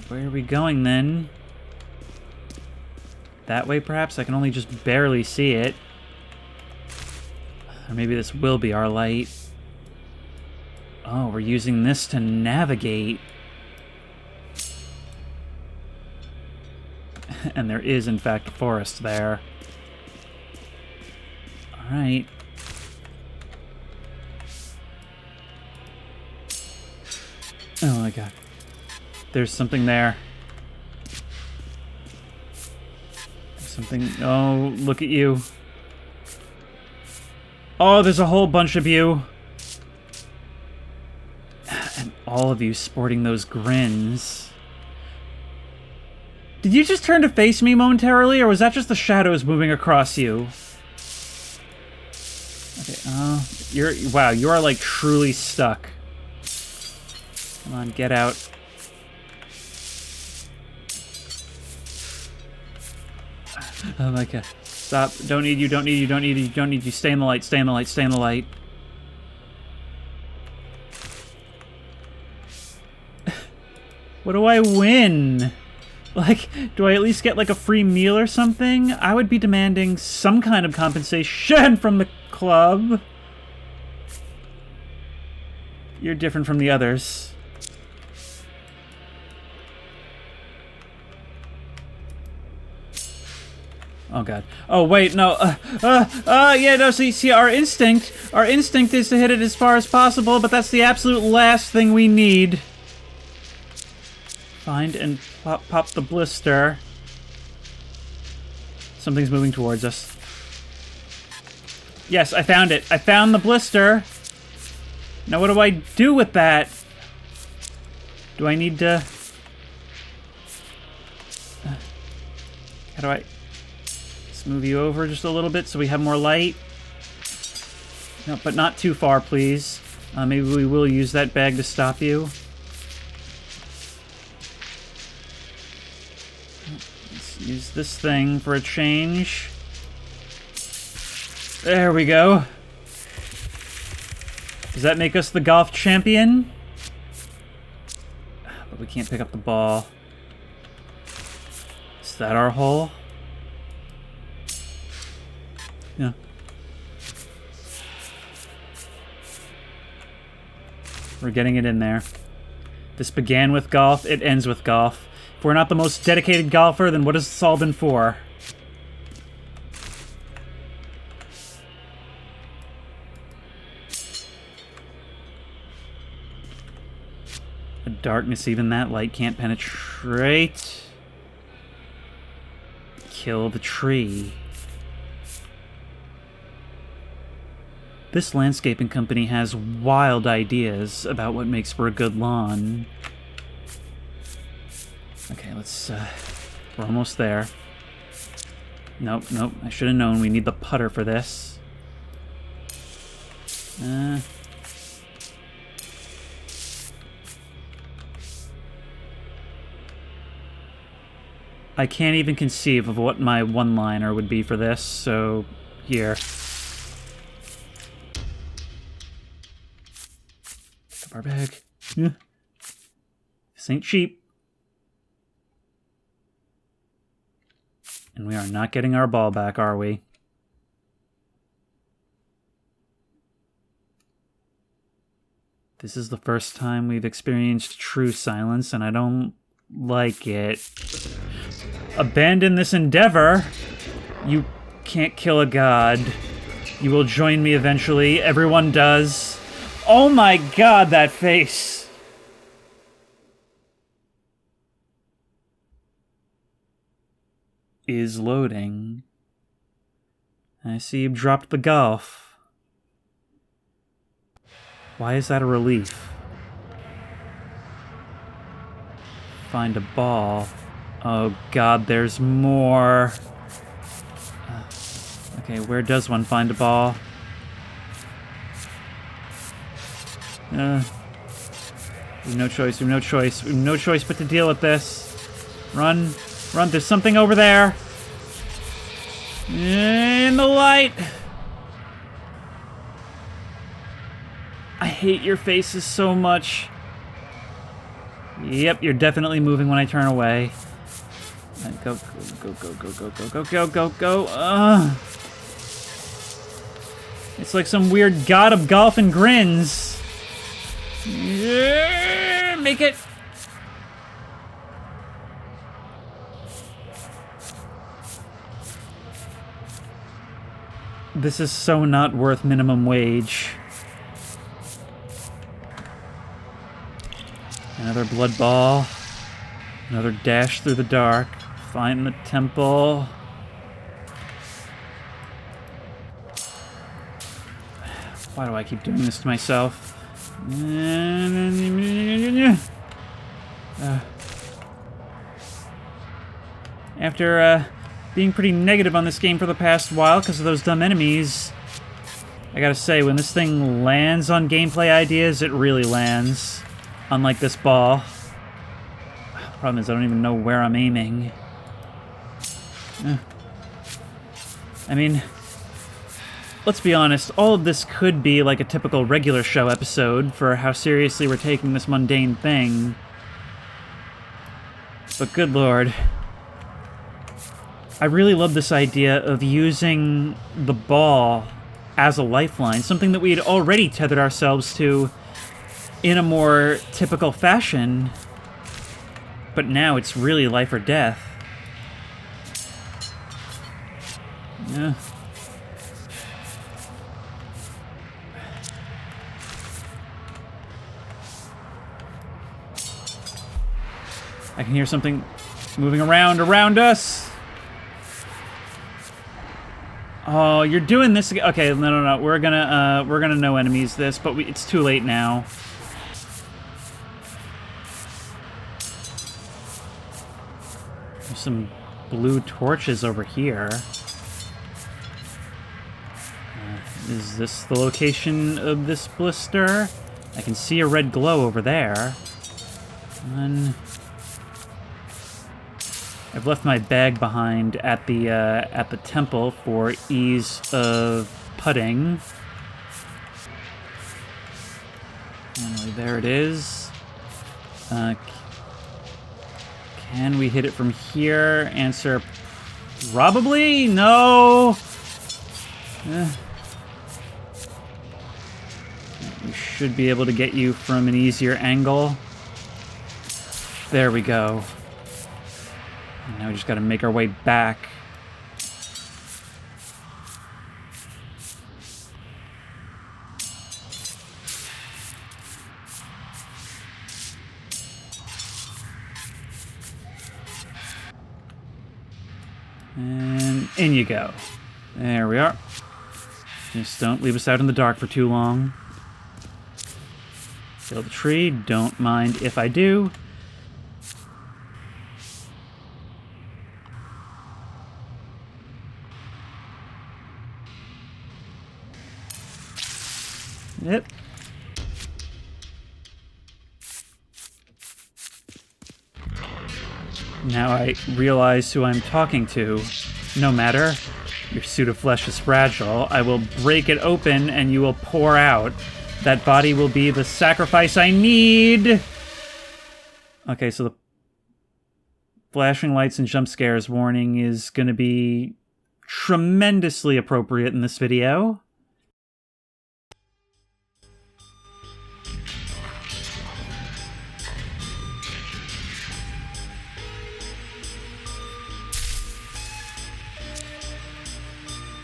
A: where are we going then? That way, perhaps? I can only just barely see it. Or maybe this will be our light. Oh, we're using this to navigate. And there is, in fact, a forest there. Alright. Oh my god. There's something there. Something... Oh, look at you. Oh, there's a whole bunch of you. And all of you sporting those grins. Did you just turn to face me momentarily, or was that just the shadows moving across you? Okay, wow, you are, like, truly stuck. Come on, get out. Oh my god. Stop. Don't need you, don't need you, don't need you, don't need you. Stay in the light, stay in the light, stay in the light. What do I win? Like, do I at least get, like, a free meal or something? I would be demanding some kind of compensation from the club. You're different from the others. Oh god. Oh wait, no. Yeah, no. See, our instinct is to hit it as far as possible, but that's the absolute last thing we need. Find and pop the blister. Something's moving towards us. Yes, I found it. I found the blister. Now what do I do with that? Do I need to... How do I... Let's move you over just a little bit so we have more light. No, but not too far, please. Maybe we will use that bag to stop you. Let's use this thing for a change. There we go. Does that make us the golf champion? But we can't pick up the ball. Is that our hole? Yeah. We're getting it in there. This began with golf, it ends with golf. If we're not the most dedicated golfer, then what has this all been for? The darkness even that light can't penetrate. Kill the tree. This landscaping company has wild ideas about what makes for a good lawn. Okay, let's, we're almost there. Nope, I should have known we need the putter for this. I can't even conceive of what my one-liner would be for this, so here. Pick up our bag. Yeah. This ain't cheap. And we are not getting our ball back, are we? This is the first time we've experienced true silence, and I don't like it. Abandon this endeavor. You can't kill a god. You will join me eventually. Everyone does. Oh my god, that face. Is loading. I see you've dropped the golf. Why is that a relief? Find a ball. Oh god, there's more. Okay, where does one find a ball? We have no choice, we have no choice. We have no choice but to deal with this. Run, run, there's something over there. In the light. I hate your faces so much. Yep, you're definitely moving when I turn away. Go, go, go, go, go, go, go, go, go, go. It's like some weird god of golf and grins. Yeah, make it. This is so not worth minimum wage. Another blood ball. Another dash through the dark. Find the temple. Why do I keep doing this to myself? After being pretty negative on this game for the past while because of those dumb enemies, I gotta say, when this thing lands on gameplay ideas, it really lands. Unlike this ball. Problem is, I don't even know where I'm aiming. I mean, let's be honest, all of this could be like a typical regular show episode for how seriously we're taking this mundane thing. But good lord. I really love this idea of using the ball as a lifeline, something that we had already tethered ourselves to in a more typical fashion, but now it's really life or death. Yeah. I can hear something moving around us. Oh, you're doing this again. Okay, no. We're gonna no enemies this, but it's too late now. There's some blue torches over here. Is this the location of this blister? I can see a red glow over there. And I've left my bag behind at the temple for ease of putting. Anyway, there it is. Can we hit it from here? Answer, probably? No! We should be able to get you from an easier angle. There we go. And now we just gotta make our way back. And in you go. There we are. Just don't leave us out in the dark for too long. Kill the tree. Don't mind if I do. Yep. Now I realize who I'm talking to. No matter. Your suit of flesh is fragile. I will break it open and you will pour out. That body will be the sacrifice I need! Okay, so the flashing lights and jump scares warning is gonna be tremendously appropriate in this video.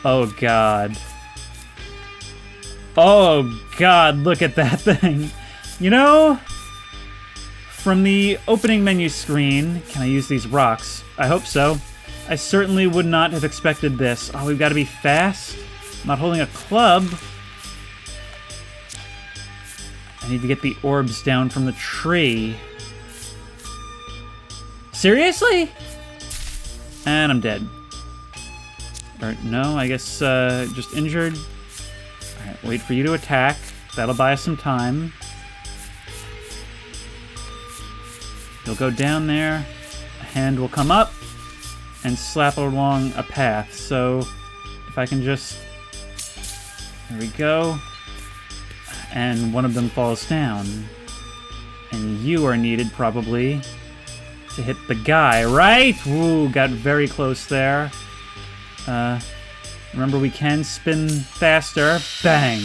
A: Oh god. Oh god, look at that thing. You know, from the opening menu screen, can I use these rocks? I hope so. I certainly would not have expected this. Oh, we've got to be fast. I'm not holding a club. I need to get the orbs down from the tree. Seriously? And I'm dead. Or, no, I guess just injured. Alright, wait for you to attack. That'll buy us some time. You'll go down there. A hand will come up and slap along a path. So, if I can just... There we go. And one of them falls down. And you are needed, probably, to hit the guy, right? Ooh, got very close there. Remember, we can spin faster. Bang!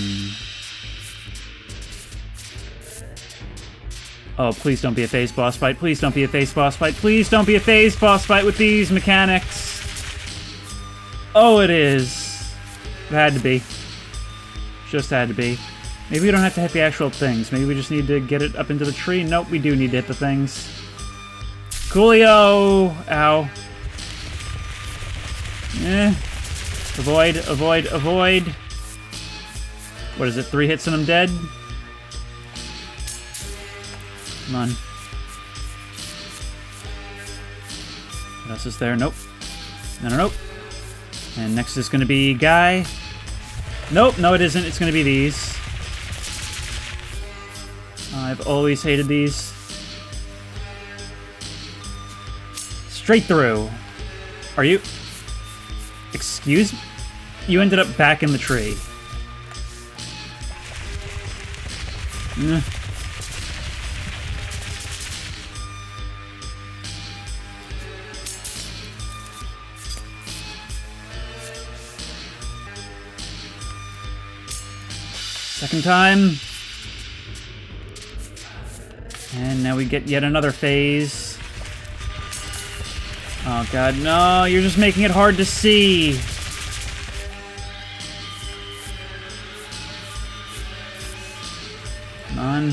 A: Oh, please don't be a phase boss fight. Please don't be a phase boss fight. Please don't be a phase boss fight with these mechanics. Oh, it is. It had to be. Just had to be. Maybe we don't have to hit the actual things. Maybe we just need to get it up into the tree. Nope, we do need to hit the things. Coolio! Ow. Avoid, avoid, avoid. What is it, 3 hits and I'm dead? Come on. What else is there? Nope. No, no, nope. And next is going to be Guy. Nope, no it isn't. It's going to be these. I've always hated these. Straight through. Are you... Excuse me? You ended up back in the tree. Second time. And now we get yet another phase. Oh god, no, you're just making it hard to see. Come on.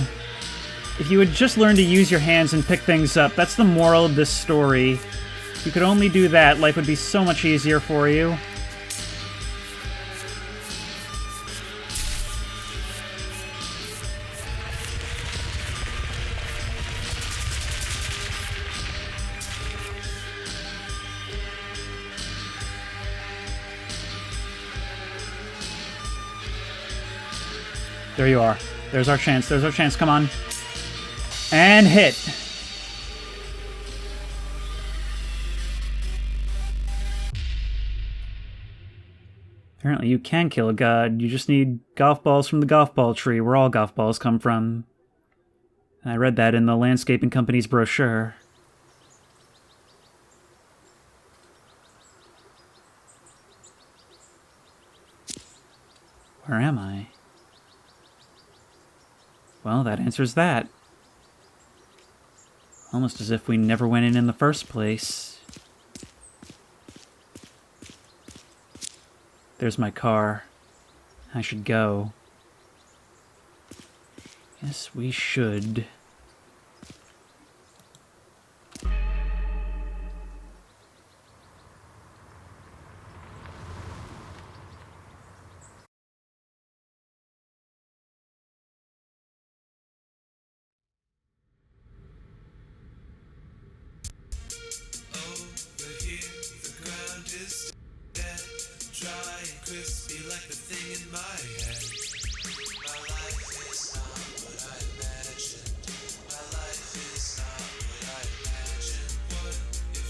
A: If you would just learn to use your hands and pick things up, that's the moral of this story. If you could only do that, life would be so much easier for you. There you are. There's our chance. There's our chance. Come on. And hit. Apparently you can kill a god. You just need golf balls from the golf ball tree, where all golf balls come from. I read that in the landscaping company's brochure. Where am I? Well, that answers that. Almost as if we never went in the first place. There's my car. I should go. Yes, we should.
D: What if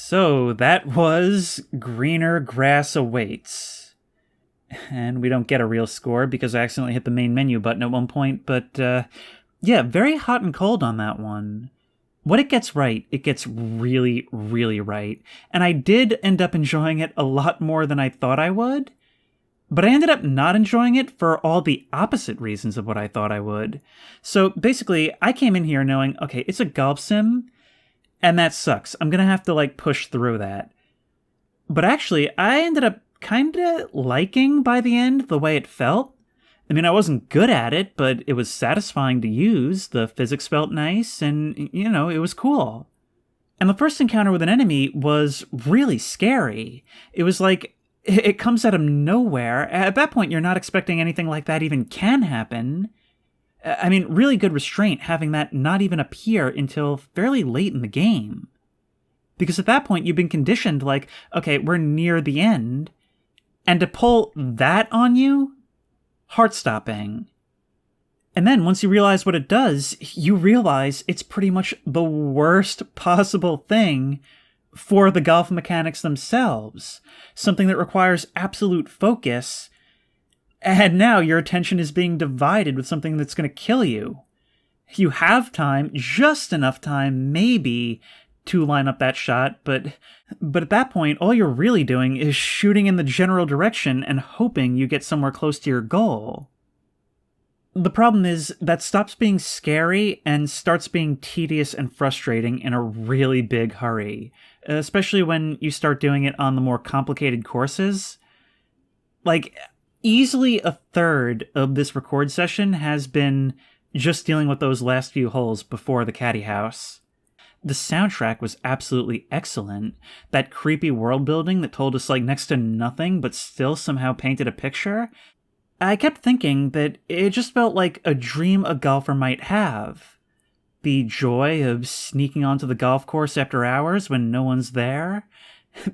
A: So that was Greener Grass Awaits. And we don't get a real score because I accidentally hit the main menu button at one point, but yeah, very hot and cold on that one. What it gets right, it gets really, really right. And I did end up enjoying it a lot more than I thought I would, but I ended up not enjoying it for all the opposite reasons of what I thought I would. So basically, I came in here knowing, okay, it's a golf sim, and that sucks. I'm gonna have to, push through that. But actually, I ended up kinda liking, by the end, the way it felt. I mean, I wasn't good at it, but it was satisfying to use. The physics felt nice, and, it was cool. And the first encounter with an enemy was really scary. It was like, it comes out of nowhere. At that point, you're not expecting anything like that even can happen. I mean, really good restraint having that not even appear until fairly late in the game. Because at that point, you've been conditioned okay, we're near the end. And to pull that on you, heart-stopping. And then once you realize what it does, you realize it's pretty much the worst possible thing for the golf mechanics themselves. Something that requires absolute focus. And now your attention is being divided with something that's going to kill you. You have time, just enough time, maybe, to line up that shot, but at that point, all you're really doing is shooting in the general direction and hoping you get somewhere close to your goal. The problem is that stops being scary and starts being tedious and frustrating in a really big hurry, especially when you start doing it on the more complicated courses. Easily a third of this record session has been just dealing with those last few holes before the caddy house. The soundtrack was absolutely excellent. That creepy world building that told us next to nothing but still somehow painted a picture. I kept thinking that it just felt like a dream a golfer might have. The joy of sneaking onto the golf course after hours when no one's there.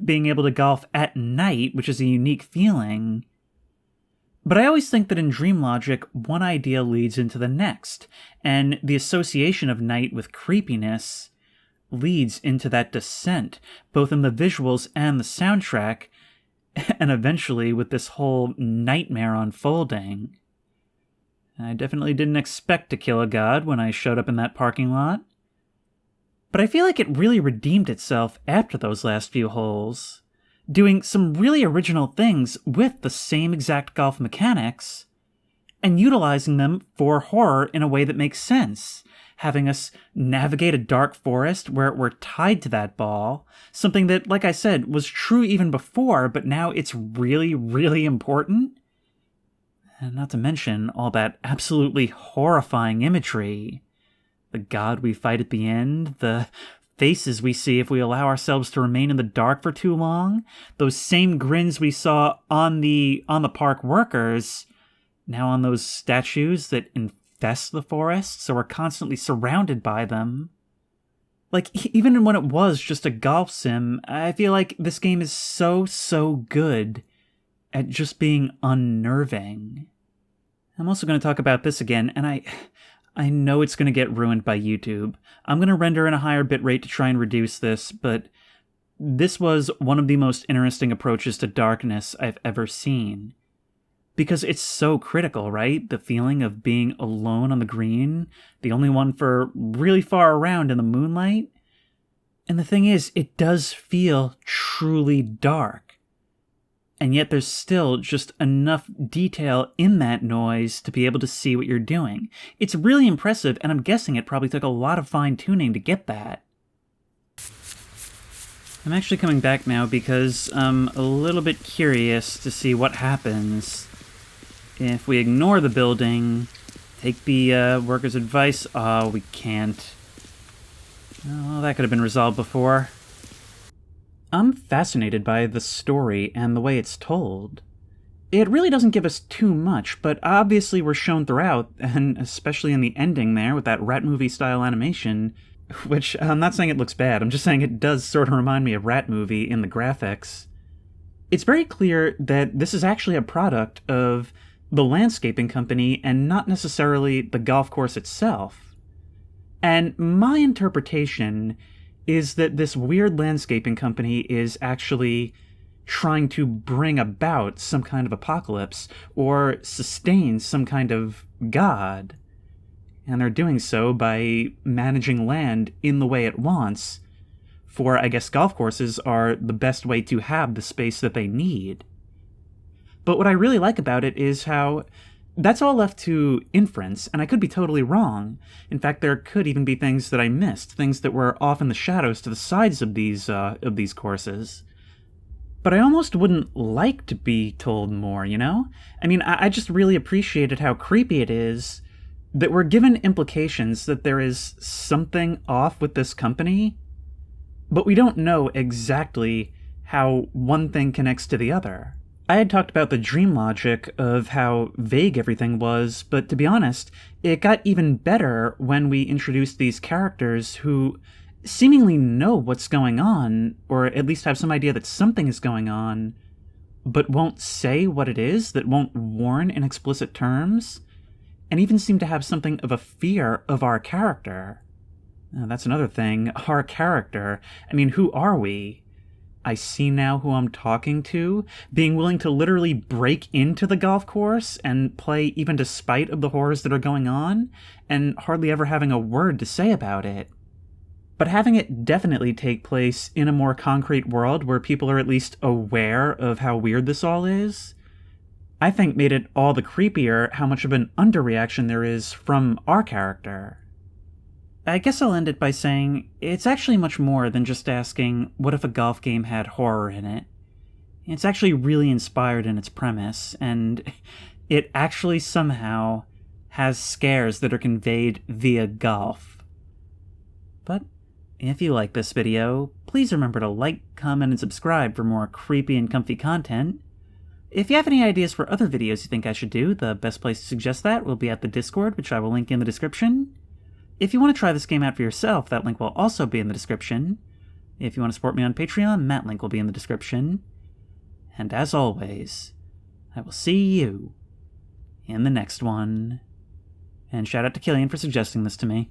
A: Being able to golf at night, which is a unique feeling. But I always think that in dream logic, one idea leads into the next, and the association of night with creepiness leads into that descent, both in the visuals and the soundtrack, and eventually with this whole nightmare unfolding. I definitely didn't expect to kill a god when I showed up in that parking lot. But I feel like it really redeemed itself after those last few holes, doing some really original things with the same exact golf mechanics, and utilizing them for horror in a way that makes sense. Having us navigate a dark forest where we're tied to that ball, something that, like I said, was true even before, but now it's really, really important. And not to mention all that absolutely horrifying imagery. The god we fight at the end, the faces we see if we allow ourselves to remain in the dark for too long, those same grins we saw on the park workers, now on those statues that infest the forest, so we're constantly surrounded by them. Even when it was just a golf sim, I feel like this game is so good at just being unnerving. I'm also going to talk about this again, and I know it's going to get ruined by YouTube. I'm going to render in a higher bitrate to try and reduce this, but this was one of the most interesting approaches to darkness I've ever seen. Because it's so critical, right? The feeling of being alone on the green, the only one for really far around in the moonlight. And the thing is, it does feel truly dark. And yet there's still just enough detail in that noise to be able to see what you're doing. It's really impressive, and I'm guessing it probably took a lot of fine-tuning to get that. I'm actually coming back now because I'm a little bit curious to see what happens if we ignore the building, take the worker's advice. Oh, we can't. Oh, that could have been resolved before. I'm fascinated by the story and the way it's told. It really doesn't give us too much, but obviously we're shown throughout, and especially in the ending there with that rat movie-style animation, which I'm not saying it looks bad, I'm just saying it does sort of remind me of Rat Movie in the graphics. It's very clear that this is actually a product of the landscaping company and not necessarily the golf course itself. And my interpretation is that this weird landscaping company is actually trying to bring about some kind of apocalypse or sustain some kind of god. And they're doing so by managing land in the way it wants, for I guess golf courses are the best way to have the space that they need. But what I really like about it is how that's all left to inference, and I could be totally wrong. In fact, there could even be things that I missed, things that were off in the shadows to the sides of these courses. But I almost wouldn't like to be told more, you know? I mean, I just really appreciated how creepy it is that we're given implications that there is something off with this company, but we don't know exactly how one thing connects to the other. I had talked about the dream logic of how vague everything was, but to be honest, it got even better when we introduced these characters who seemingly know what's going on, or at least have some idea that something is going on, but won't say what it is, that won't warn in explicit terms, and even seem to have something of a fear of our character. Now, that's another thing, our character. I mean, who are we? I see now who I'm talking to, being willing to literally break into the golf course and play even despite of the horrors that are going on, and hardly ever having a word to say about it. But having it definitely take place in a more concrete world where people are at least aware of how weird this all is, I think made it all the creepier how much of an underreaction there is from our character. I guess I'll end it by saying it's actually much more than just asking, what if a golf game had horror in it? It's actually really inspired in its premise, and it actually somehow has scares that are conveyed via golf. But if you like this video, please remember to like, comment, and subscribe for more creepy and comfy content. If you have any ideas for other videos you think I should do, the best place to suggest that will be at the Discord, which I will link in the description. If you want to try this game out for yourself, that link will also be in the description. If you want to support me on Patreon, that link will be in the description. And as always, I will see you in the next one. And shout out to Killian for suggesting this to me.